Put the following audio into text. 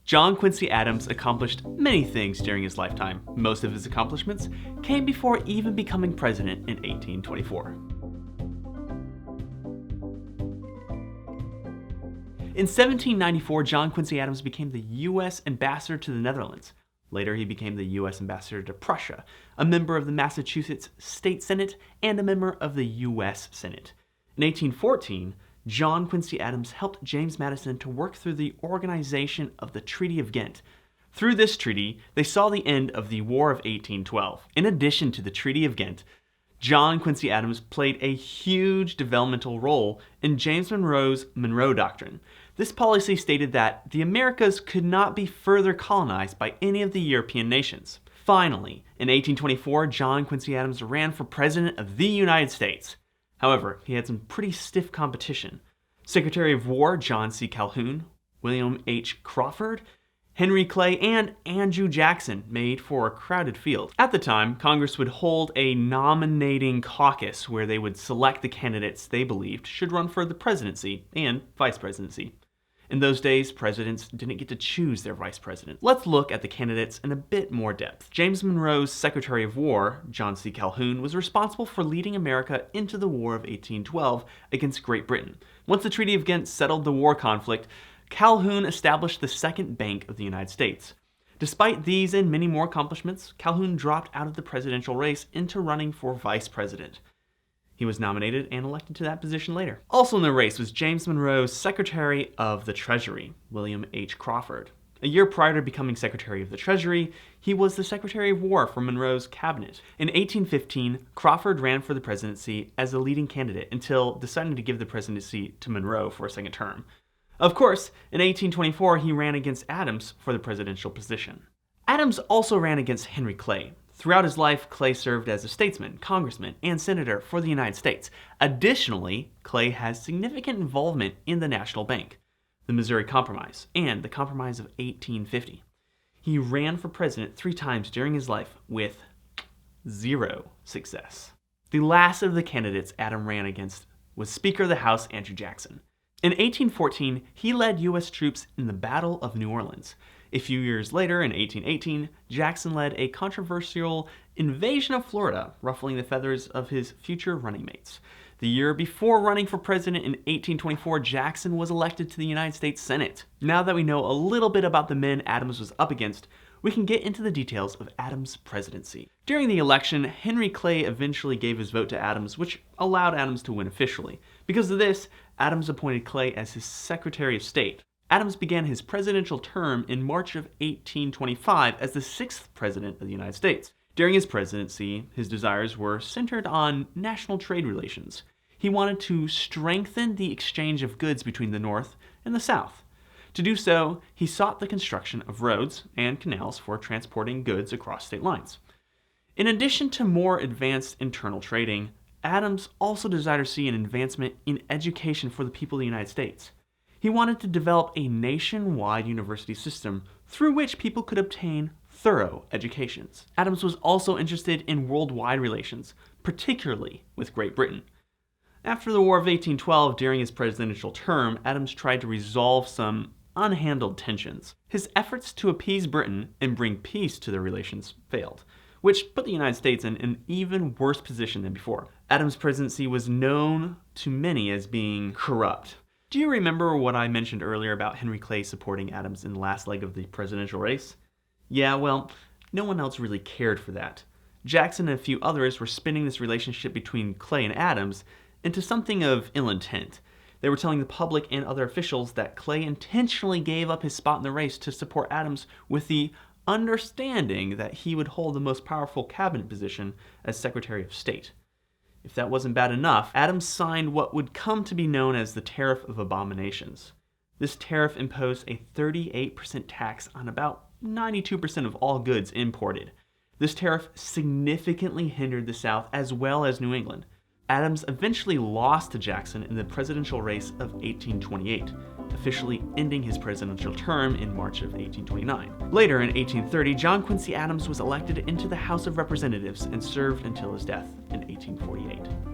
John Quincy Adams accomplished many things during his lifetime. Most of his accomplishments came before even becoming president in 1824. In 1794, John Quincy Adams became the U.S. ambassador to the Netherlands. Later, he became the U.S. ambassador to Prussia, a member of the Massachusetts State Senate, and a member of the U.S. Senate. In 1814, John Quincy Adams helped James Madison to work through the organization of the Treaty of Ghent. Through this treaty, they saw the end of the War of 1812. In addition to the Treaty of Ghent, John Quincy Adams played a huge developmental role in James Monroe's Monroe Doctrine. This policy stated that the Americas could not be further colonized by any of the European nations. Finally, in 1824, John Quincy Adams ran for President of the United States. However, he had some pretty stiff competition. Secretary of War John C. Calhoun, William H. Crawford, Henry Clay, and Andrew Jackson made for a crowded field. At the time, Congress would hold a nominating caucus where they would select the candidates they believed should run for the presidency and vice presidency. In those days, presidents didn't get to choose their vice president. Let's look at the candidates in a bit more depth. James Monroe's Secretary of War, John C. Calhoun, was responsible for leading America into the War of 1812 against Great Britain. Once the Treaty of Ghent settled the war conflict, Calhoun established the Second Bank of the United States. Despite these and many more accomplishments, Calhoun dropped out of the presidential race into running for vice president. He was nominated and elected to that position later. Also in the race was James Monroe's Secretary of the Treasury, William H. Crawford. A year prior to becoming Secretary of the Treasury, he was the Secretary of War for Monroe's cabinet. In 1815, Crawford ran for the presidency as a leading candidate until deciding to give the presidency to Monroe for a second term. Of course, in 1824, he ran against Adams for the presidential position. Adams also ran against Henry Clay. Throughout his life, Clay served as a statesman, congressman, and senator for the United States. Additionally, Clay has significant involvement in the National Bank, the Missouri Compromise, and the Compromise of 1850. He ran for president 3 times during his life with 0 success. The last of the candidates Adams ran against was Speaker of the House Andrew Jackson. In 1814, he led U.S. troops in the Battle of New Orleans. A few years later, in 1818, Jackson led a controversial invasion of Florida, ruffling the feathers of his future running mates. The year before running for president in 1824, Jackson was elected to the United States Senate. Now that we know a little bit about the men Adams was up against, we can get into the details of Adams' presidency. During the election, Henry Clay eventually gave his vote to Adams, which allowed Adams to win officially. Because of this, Adams appointed Clay as his Secretary of State. Adams began his presidential term in March of 1825 as the 6th President of the United States. During his presidency, his desires were centered on national trade relations. He wanted to strengthen the exchange of goods between the North and the South. To do so, he sought the construction of roads and canals for transporting goods across state lines. In addition to more advanced internal trading, Adams also desired to see an advancement in education for the people of the United States. He wanted to develop a nationwide university system through which people could obtain thorough educations. Adams was also interested in worldwide relations, particularly with Great Britain. After the War of 1812, during his presidential term, Adams tried to resolve some unhandled tensions. His efforts to appease Britain and bring peace to their relations failed, which put the United States in an even worse position than before. Adams' presidency was known to many as being corrupt. Do you remember what I mentioned earlier about Henry Clay supporting Adams in the last leg of the presidential race? Yeah, well, no one else really cared for that. Jackson and a few others were spinning this relationship between Clay and Adams into something of ill intent. They were telling the public and other officials that Clay intentionally gave up his spot in the race to support Adams with the understanding that he would hold the most powerful cabinet position as Secretary of State. If that wasn't bad enough, Adams signed what would come to be known as the Tariff of Abominations. This tariff imposed a 38% tax on about 92% of all goods imported. This tariff significantly hindered the South as well as New England. Adams eventually lost to Jackson in the presidential race of 1828, officially ending his presidential term in March of 1829. Later in 1830, John Quincy Adams was elected into the House of Representatives and served until his death in 1848.